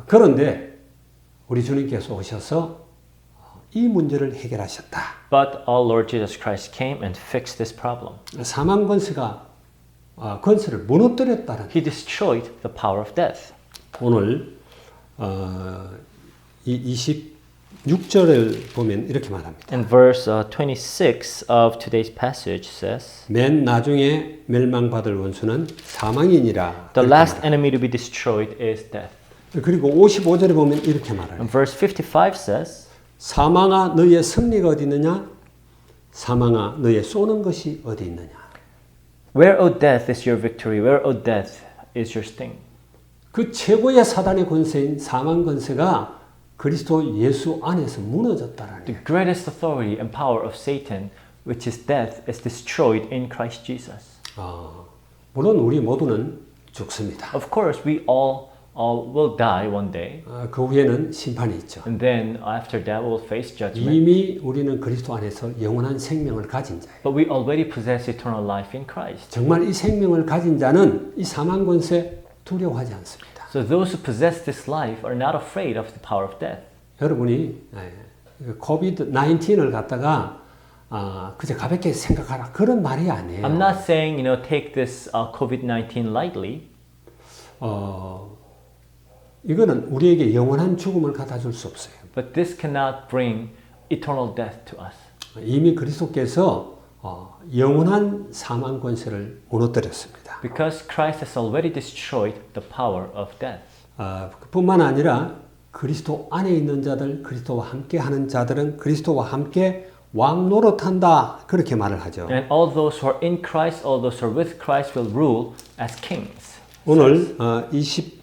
그런데 우리 주님께서 오셔서 이 문제를 해결하셨다. But our Lord Jesus Christ came and fixed this problem. 사망 권세가 권세를 무너뜨렸다는. He destroyed the power of death. 오늘 이 26절을 보면 이렇게 말합니다. And verse 26 of today's passage says, 맨 나중에 멸망받을 원수는 사망이니라. the last enemy to be destroyed is death. 그리고 55절에 보면 이렇게 말해요. And verse 55 says, 사망아 너의 승리가 어디 있느냐? 사망아 너의 쏘는 것이 어디 있느냐? where, O death, is your victory? Where, O death, is your sting? 그 최고의 사단의 권세인 사망 권세가 그리스도 예수 안에서 무너졌다라는. The greatest authority and power of Satan, which is death, is destroyed in Christ Jesus. 물론 우리 모두는 죽습니다. Of course, we all will die one day, 그 후에는 심판이 있죠. and then after that we'll face judgment. 이미 우리는 그리스도 안에서 영원한 생명을 가진 자예요. But we already possess eternal life in Christ. 정말 이 생명을 가진 자는 이 사망 권세 두려워하지 않습니다. So those who possess this life are not afraid of the power of death. 여러분이 코비드 19을 갖다가 그저 가볍게 생각하라 그런 말이 아니에요. I'm not saying, take this COVID-19 lightly. 이거는 우리에게 영원한 죽음을 갖다 줄 수 없어요. But this cannot bring eternal death to us. 이미 그리스도께서 영원한 사망 권세를 무너뜨렸습니다. Because Christ has already destroyed the power of death. 뿐만 아니라 그리스도 안에 있는 자들, 그리스도와 함께 하는 자들은 그리스도와 함께 왕 노릇한다 그렇게 말을 하죠. And all those who are in Christ, all those who are with Christ will rule as kings. 오늘 24절,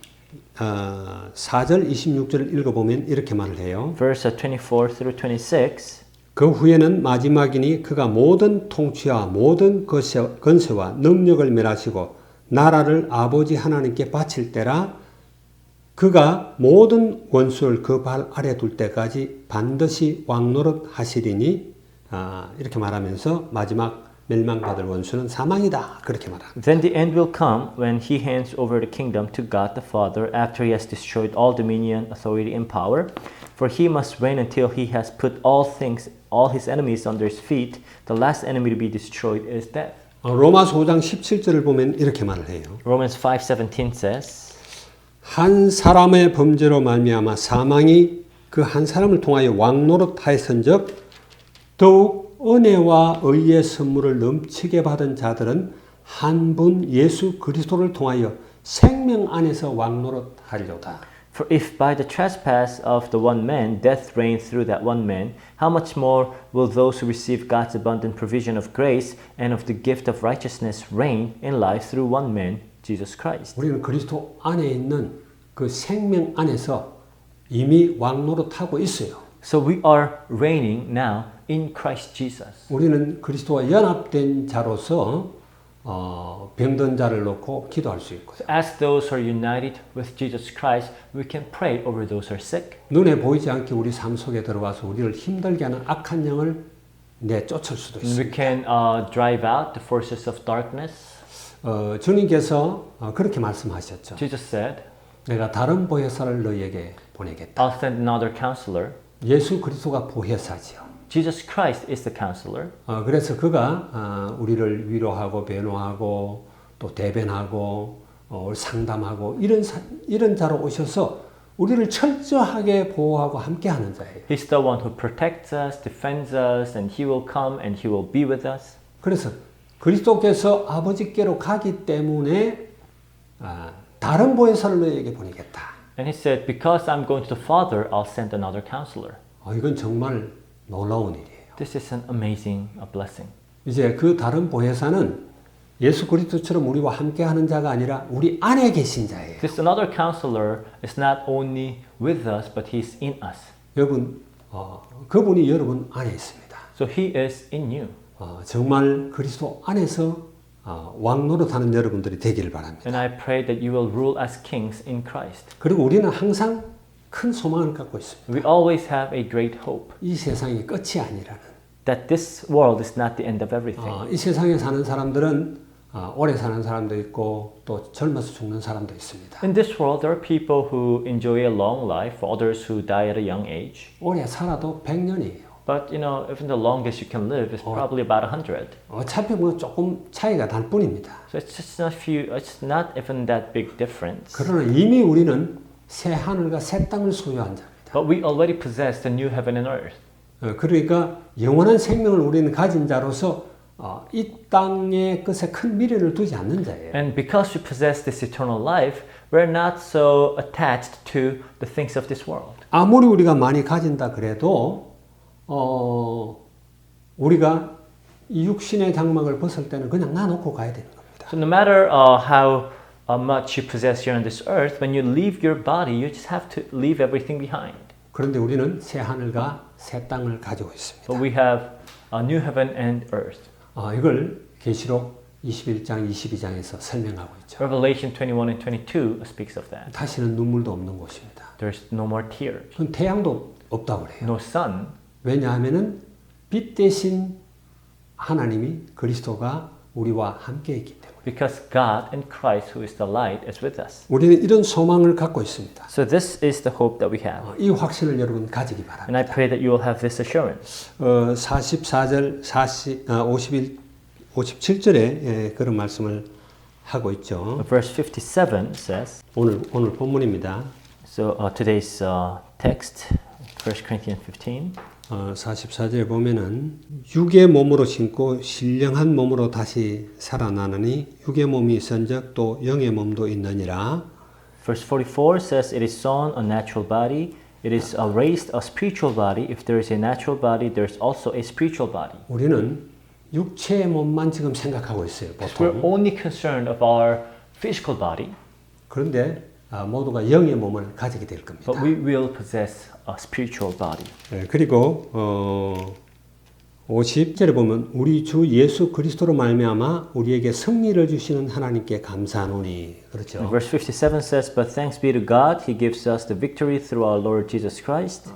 26절을 읽어보면 이렇게 말을 해요. Verse 24 through 26. 그 후에는 마지막이니 그가 모든 통치와 모든 권세와 능력을 멸하시고 나라를 아버지 하나님께 바칠 때라 그가 모든 원수를 그 발 아래 둘 때까지 반드시 왕노릇 하시리니 이렇게 말하면서 마지막 멸망받을 원수는 사망이다 그렇게 말합니다. Then the end will come when he hands over the kingdom to God the Father after he has destroyed all dominion, authority, and power. For he must reign until he has put all his enemies under his feet. The last enemy to be destroyed is death. 로마서 5장 17절을 보면 이렇게 말을 해요. Romans 5:17 says, 한 사람의 범죄로 말미암아 사망이 그 한 사람을 통하여 왕노릇하였은즉 더욱 은혜와 의의 선물을 넘치게 받은 자들은 한 분 예수 그리스도를 통하여 생명 안에서 왕노릇하리로다. For if by the trespass of the one man death reigned through that one man, how much more will those who receive God's abundant provision of grace and of the gift of righteousness reign in life through one man, Jesus Christ? 우리는 그리스도 안에 있는 그 생명 안에서 이미 왕노릇하고 있어요. So we are reigning now in Christ Jesus. 우리는 그리스도와 연합된 자로서 병든 자를 놓고 기도할 수 있고요. As those who are united with Jesus Christ, we can pray over those who are sick. 눈에 보이지 않게 우리 삶 속에 들어와서 우리를 힘들게 하는 악한 영을 내쫓을 수도 And we 있습니다. can drive out the forces of darkness. 주님께서 그렇게 말씀하셨죠. Jesus said, 내가 다른 보혜사를 너희에게 보내겠다. I'll send another counselor. 예수 그리스도가 보혜사지요. Jesus Christ is the counselor. 그래서 그가 우리를 위로하고 변호하고 또 대변하고 상담하고 이런 자로 오셔서 우리를 철저하게 보호하고 함께하는 자예요. He's the one who protects us, defends us, and He will come and He will be with us. 그래서 그리스도께서 아버지께로 가기 때문에 다른 보혜사를 너희에게 보내겠다. And He said, because I'm going to the Father, I'll send another counselor. 이건 정말 놀라운 일이에요. This is an amazing blessing. 이제 그 다른 보혜사는 예수 그리스도처럼 우리와 함께하는 자가 아니라 우리 안에 계신 자예요. This another counselor is not only with us, but He's in us. 여러분, 그분이 여러분 안에 있습니다. So He is in you. 정말 그리스도 안에서 왕노릇하는 여러분들이 되기를 바랍니다. And I pray that you will rule as kings in Christ. 그리고 우리는 항상 큰 소망을 갖고 있습니다. We always have a great hope 이 세상이 끝이 아니라는. that this world is not the end of everything. 이 세상에 사는 사람들은 오래 사는 사람도 있고 또 젊어서 죽는 사람도 있습니다. In this world, there are people who enjoy a long life, others who die at a young age. 오래 살아도 100년이에요. But even the longest you can live is probably about 100. 어차피 뭐 조금 차이가 날 뿐입니다. So it's not even that big difference. 그러나 이미 우리는 새 하늘과 새 땅을 소유한 자입니다. But we already possess the new heaven and earth. 그러니까 영원한 생명을 우리는 가진 자로서 이 땅의 것에 큰 미련을 두지 않는 자예요. And because we possess this eternal life, we're not so attached to the things of this world. 아무리 우리가 많이 가진다 그래도 우리가 이 육신의 장막을 벗을 때는 그냥 놔놓고 가야 되는 겁니다. So no matter how much you possess here on this earth, when you leave your body, you just have to leave everything behind. 그런데 우리는 새 하늘과 새 땅을 가지고 있습니다. But we have a new heaven and earth. 이걸 계시록 21장, 22장에서 설명하고 있죠. Revelation 21 and 22 speaks of that. 다시는 눈물도 없는 곳입니다. There's no more tears, 그건 태양도 없다고 그래요. no sun, 왜냐하면은 빛 대신 하나님이 그리스도가 우리와 함께 있기 때문에. because God and Christ, who is the light, is with us. 우리는 이런 소망을 갖고 있습니다. So this is the hope that we have. 이 확신을 여러분 가지기 And I 바랍니다. pray that you will have this assurance. 44절, 57절에 그런 말씀을 하고 있죠. Verse 57 says, 오늘 본문입니다. so today's text, 1 Corinthians 15, 44절에 보면은 육의 몸으로 신고 신령한 몸으로 다시 살아나느니 육의 몸이 있은즉 또 영의 몸도 있느니라. verse 44 says, it is sown a natural body, it is raised a spiritual body. If there is a natural body, there is also a spiritual body. 우리는 육체의 몸만 지금 생각하고 있어요. We're 보통. only concerned of our physical body, 그런데 모두가 영의 몸을 가지게 될 겁니다. but we will possess a spiritual body. 그리고 50절에 보면 우리 주 예수 그리스도로 말미암아 우리에게 승리를 주시는 하나님께 감사하노니 그렇죠. And verse 57 says, but thanks be to God, He gives us the victory through our Lord Jesus Christ.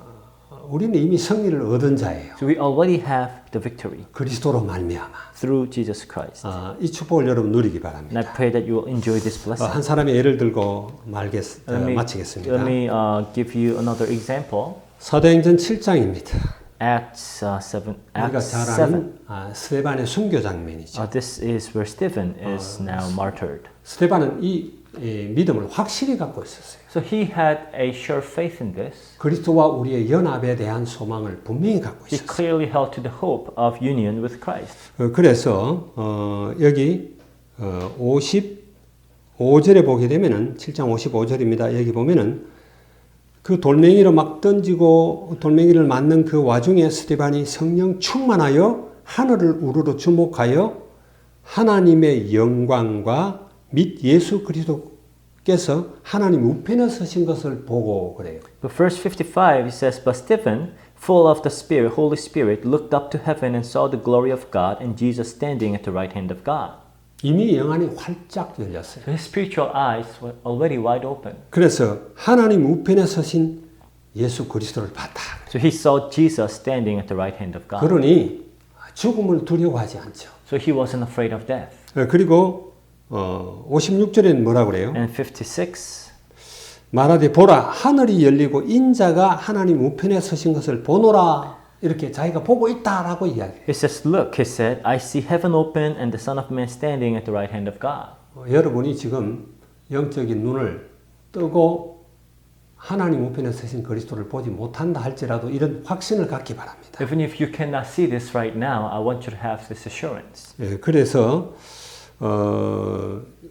우리는 이미 승리를 얻은 자예요. So we already have the victory 그리스도로 말미암아. through Jesus Christ. 이 축복을 여러분 누리기 And I 바랍니다. pray that you will enjoy this blessing. 한 사람의 예를 들고 마치겠습니다. Let me give you another example. 사도행전 7장입니다. Acts 7. 우리가 Acts 잘 7. 아는 스데반의 순교 장면이죠. This is where Stephen is now martyred. 스데반은 이 믿음을 확실히 갖고 있었어요. So he had a sure faith in this. 그리스도와 우리의 연합에 대한 소망을 분명히 갖고 He 있었어요. clearly held to the hope of union with Christ. 그래서 여기 55절에 보게 되면은 7장 55절입니다. 여기 보면은 그 돌멩이로 막 던지고 돌멩이를 맞는 그 와중에 스데반이 성령 충만하여 하늘을 우러러 주목하여 하나님의 영광과 및 예수 그리스도께서 하나님 우편에 서신 것을 보고 그래요. But verse 55 it says, but Stephen, full of the Spirit, Holy Spirit, looked up to heaven and saw the glory of God and Jesus standing at the right hand of God. 이미 영안이 활짝 열렸어요. So his spiritual eyes were already wide open. 그래서 하나님 우편에 서신 예수 그리스도를 봤다. So he saw Jesus standing at the right hand of God. 그러니 죽음을 두려워하지 않죠. So he wasn't afraid of death. 그리고 56절에는 뭐라고 그래요? And 56, 말하되 보라 하늘이 열리고 인자가 하나님 우편에 서신 것을 보노라 이렇게 자기가 보고 있다라고 이야기해요. it says, look, he said, I see heaven open and the Son of Man standing at the right hand of God. 여러분이 지금 영적인 눈을 뜨고 하나님 우편에 서신 그리스도를 보지 못한다 할지라도 이런 확신을 갖기 바랍니다. Even if you cannot see this right now, I want you to have this assurance. 그래서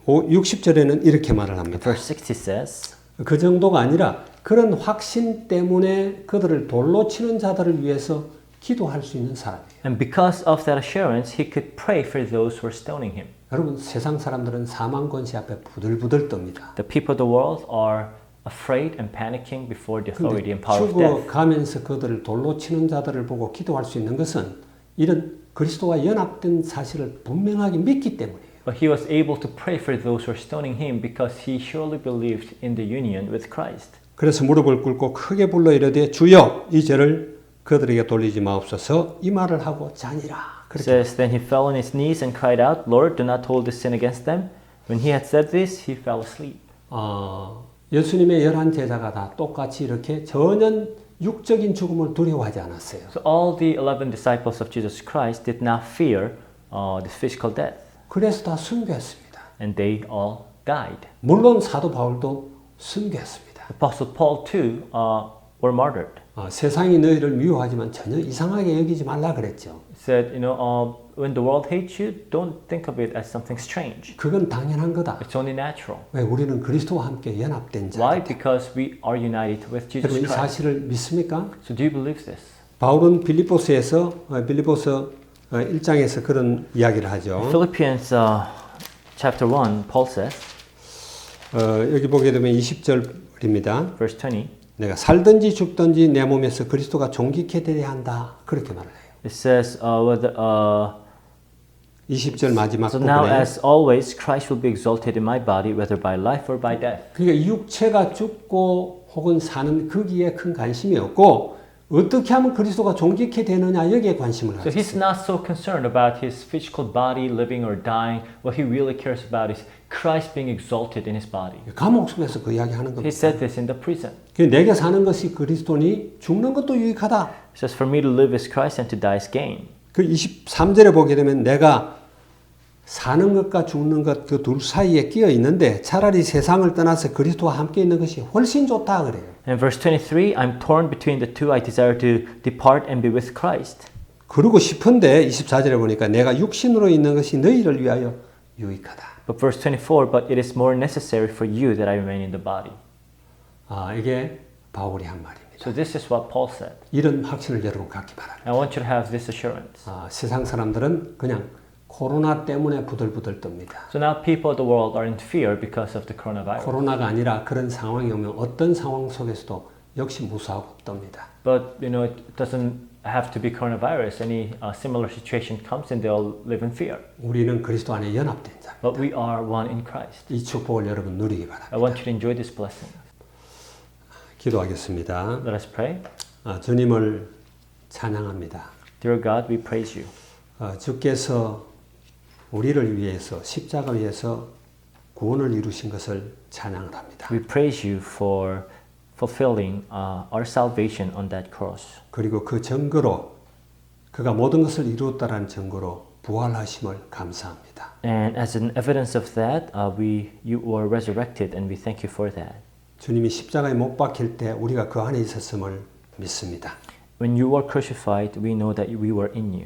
60절에는 이렇게 말을 합니다. Verse 60 says, 그 정도가 아니라 그런 확신 때문에 그들을 돌로 치는 자들을 위해서 기도할 수 있는 사람이에요. and because of that assurance, he could pray for those who are stoning him. 여러분 세상 사람들은 사망 권세 앞에 부들부들 떱니다. The people of the world are afraid and panicking before the authority and power of death. 죽어가면서 그들을 돌로 치는 자들을 보고 기도할 수 있는 것은 이런 그리스도와 연합된 사실을 분명하게 믿기 때문이에요. But he was able to pray for those who are stoning him because he surely believed in the union with Christ. 그래서 무릎을 꿇고 크게 불러 이르되 주여 이 죄를 그들에게 돌리지 마옵소서 이 말을 하고 자니라. It 그렇게 says, Then he fell on his knees and cried out, Lord, do not hold this sin against them. When he had said this, he fell asleep. 예수님의 11 제자가 다 똑같이 이렇게 전혀 육적인 죽음을 두려워하지 않았어요. So all the 11 disciples of Jesus Christ did not fear this physical death, 그래서 다 순교했습니다. and they all died. 물론 사도 바울도 순교했습니다. Apostle Paul too were martyred. 세상이 너희를 미워하지만 전혀 이상하게 여기지 말라 그랬죠. He said, when the world hates you, don't think of it as something strange. 그건 당연한 거다. It's only natural. 왜 우리는 그리스도와 함께 연합된 Why? 자이기 때문에. Because we are united with Jesus 여러분 이 Christ. 사실을 믿습니까? So do you believe this? 바울은 빌립보서 1장에서 그런 이야기를 하죠. Philippians chapter 1, Paul says, 여기 보게 되면 20절입니다. verse 20, 내가 살든지 죽든지 내 몸에서 그리스도가 존귀케 되어야 한다. 그렇게 말을 해요. it says, 20절 마지막 so now 부분에 as always, Christ will be exalted in my body, whether by life or by death. 그러니까 이 육체가 죽고 혹은 사는 거기에 큰 관심이 없고 어떻게 하면 그리스도가 존귀케 되느냐 여기에 관심을 So 가지고 he's not so concerned about his physical body living or dying. What he really cares about is Christ being exalted in his body. 감옥 속에서 그 이야기 하는 He 겁니다. said this in the prison. 내게 사는 것이 그리스도니 죽는 것도 유익하다. He says, for me to live is Christ and to die is gain. 그 23절에 보게 되면 내가 사는 것과 죽는 것 그 둘 사이에 끼어 있는데 차라리 세상을 떠나서 그리스도와 함께 있는 것이 훨씬 좋다 그래요. In verse 23, I'm torn between the two. I desire to depart and be with Christ. 그러고 싶은데 24절에 보니까 내가 육신으로 있는 것이 너희를 위하여 유익하다. But verse 24, but it is more necessary for you that I remain in the body. 이게 바울이 한 말입니다. So this is what Paul said. 이런 확신을 여러분 갖기 바랍니다. I want you to have this assurance. 세상 사람들은 그냥 코로나 때문에 부들부들 떱니다. So now people of the world are in fear because of the coronavirus. 코로나가 아니라 그런 상황이 오면 어떤 상황 속에서도 역시 무사하고 떱니다. But it doesn't have to be coronavirus. Any similar situation comes and they'll live in fear. 우리는 그리스도 안에 연합된 자. But we are one in Christ. 이 축복을 여러분 누리기 I 바랍니다. want you to enjoy this blessing. 기도하겠습니다. Let us pray. 주님을 찬양합니다. Dear God, we praise you. 주께서 우리를 위해서 십자가 위에서 구원을 이루신 것을 찬양을 합니다. We praise you for fulfilling our salvation on that cross. 그리고 그 증거로 그가 모든 것을 이루었다라는 증거로 부활하심을 감사합니다. And as an evidence of that, you were resurrected, and we thank you for that. 주님이 십자가에 못 박힐 때 우리가 그 안에 있었음을 믿습니다. When you were crucified, we know that we were in you.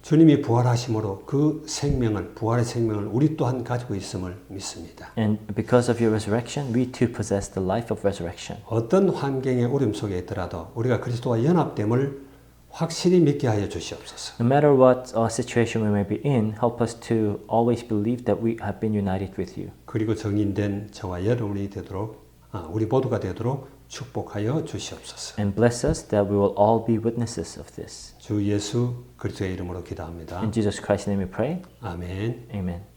주님이 부활하심으로 그 생명을 부활의 생명을 우리 또한 가지고 있음을 믿습니다. And because of your resurrection, we too possess the life of resurrection. 어떤 환경의 어려움 속에 있더라도 우리가 그리스도와 연합됨을 확실히 믿게 하여 주시옵소서. No matter what situation we may be in, help us to always believe that we have been united with you. 그리고 정인된 저와 여러분이 되도록 우리 모두가 되도록 축복하여 주시옵소서. And bless us that we will all be witnesses of this. 주 예수 그리스도의 이름으로 기도합니다. In Jesus Christ's name we pray. 아멘. Amen.